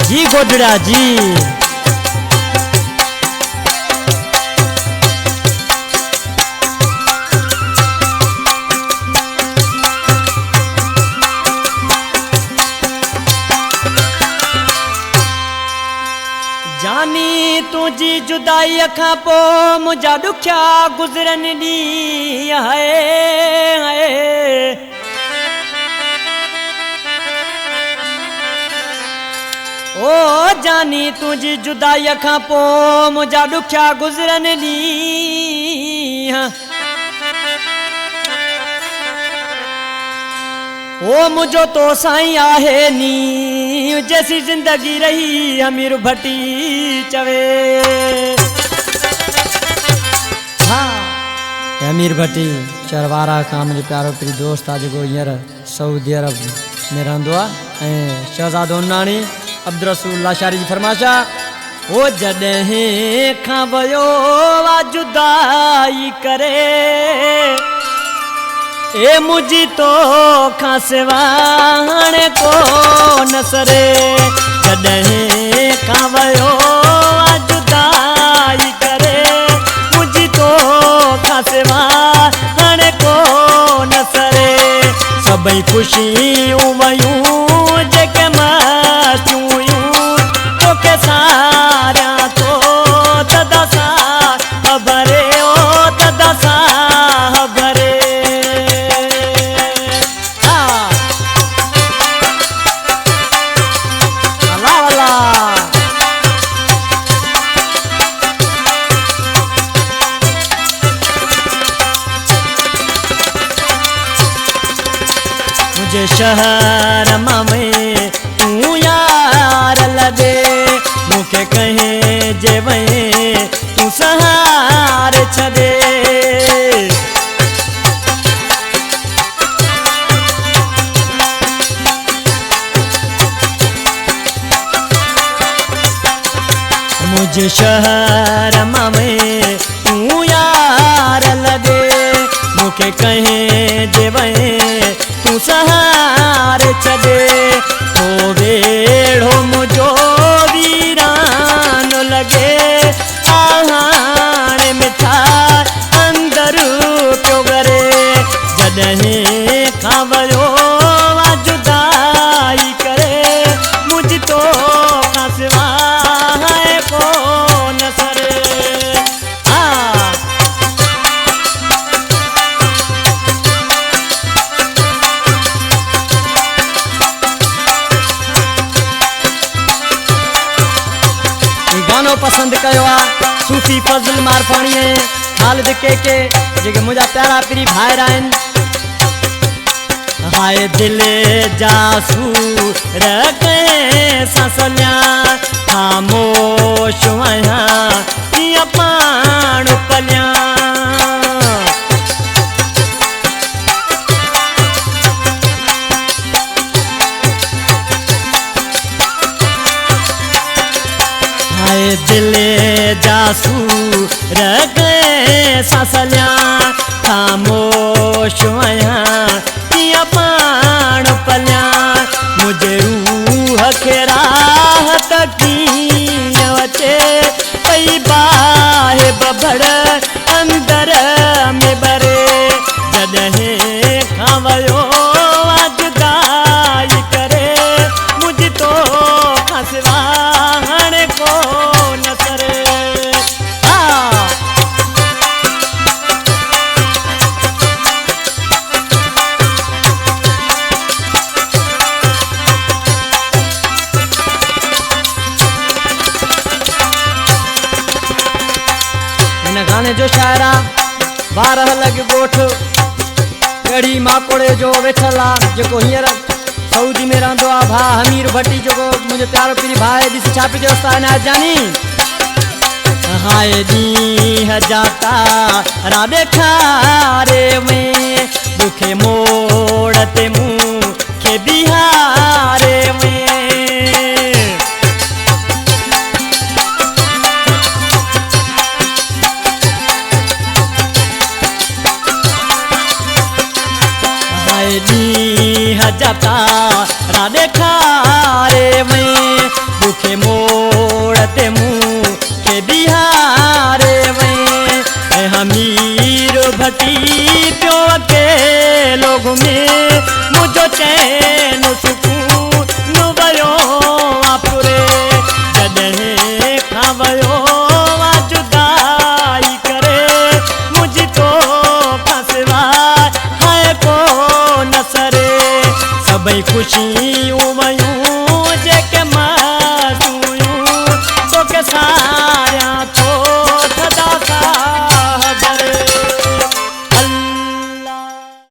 जी गोडड़ा जी। जानी तुझी जुदाई खां पो मुझा दुखिया गुजरन दी है। ओ जानी तुझी जुदाई खां पो मुझा दुखिया गुजरन दी। ओ मुझो तो साईं आहे नी जैसी जिंदगी रही अमीर भट्टी चवे। हाँ अमीर भट्टी चरवारा का मुझे प्यारो प्री दोस्त आहे जेको हींअर सऊदी अरब में रहंदो आहे ऐं शहज़ादो नानी अब्दुल रसूल लाशारी जी फरमाशा। ओ जॾहिं खां वियो वा जुदाई करे ए मुझी तो खां सिवा हाणे को नसरे। जॾहिं खां वियो वा जुदाई करे मुझी तो खां सिवा हाणे को नसरे। सभई ख़ुशियूं वयूं जेके मस्तियूं हुयूं तोखे सारियां तो तदा सां ख़बरे ओ तदा सां ख़बरे। मुझे शहर में तू यार लगे मुखे कहे जे वहीं तू सहारे छदे। मुझे शहर में तू यार लगे मुखे कहे जे वहीं तू सहारे छदे। तो वेड़ो मुझो वीरान लगे आहाने मिठा अंदर पियो करे। जॾहिं खां वियो वा जुदाई करे मुझ तो खां सिवा है को नसरे। गानो पसंद कयो आ सूफी फजल मारफाणी खालिद के जेके मुझा प्यारा प्री भाइर आहिन। हाय दिल जासूर कैसा सलिया खामोश आहियां कीअं पाण पलिया। हाय दिल जासूर कैसा सलिया खामोश आहियां कीअं पाण पलिया। मुझे रूह खे राहत कीअं अचे पई बाहि बबड़ अंदर में बरे। जॾहिं खां वियो वा जुदाई करे मुझ तो खां सिवा हाणे को नसरे। गाने जो शायरा बारह लग गोठ गढ़ी माकोड़े जो वेठल आ जेको हींअर सऊदी में रहंदो आ भा हमीर भट्टी जेको मुझे प्यारो प्री भाई ॾिस छा पियो चयो सां जानी। हाय ॾींहं जाता रा ॾेखारे में बुखे मोड़ ते मूंखे बिहारे जाता राधे खारे में दुखे मोड़ते मुँह के बिहारे में हमीर भट्टी प्यो के लोग में मुझो चैन सुकून भयो आपुरे जॾहिं खां भयो जुदाई करे मुझ तो फसवा है को नसरे सभई खुशियूं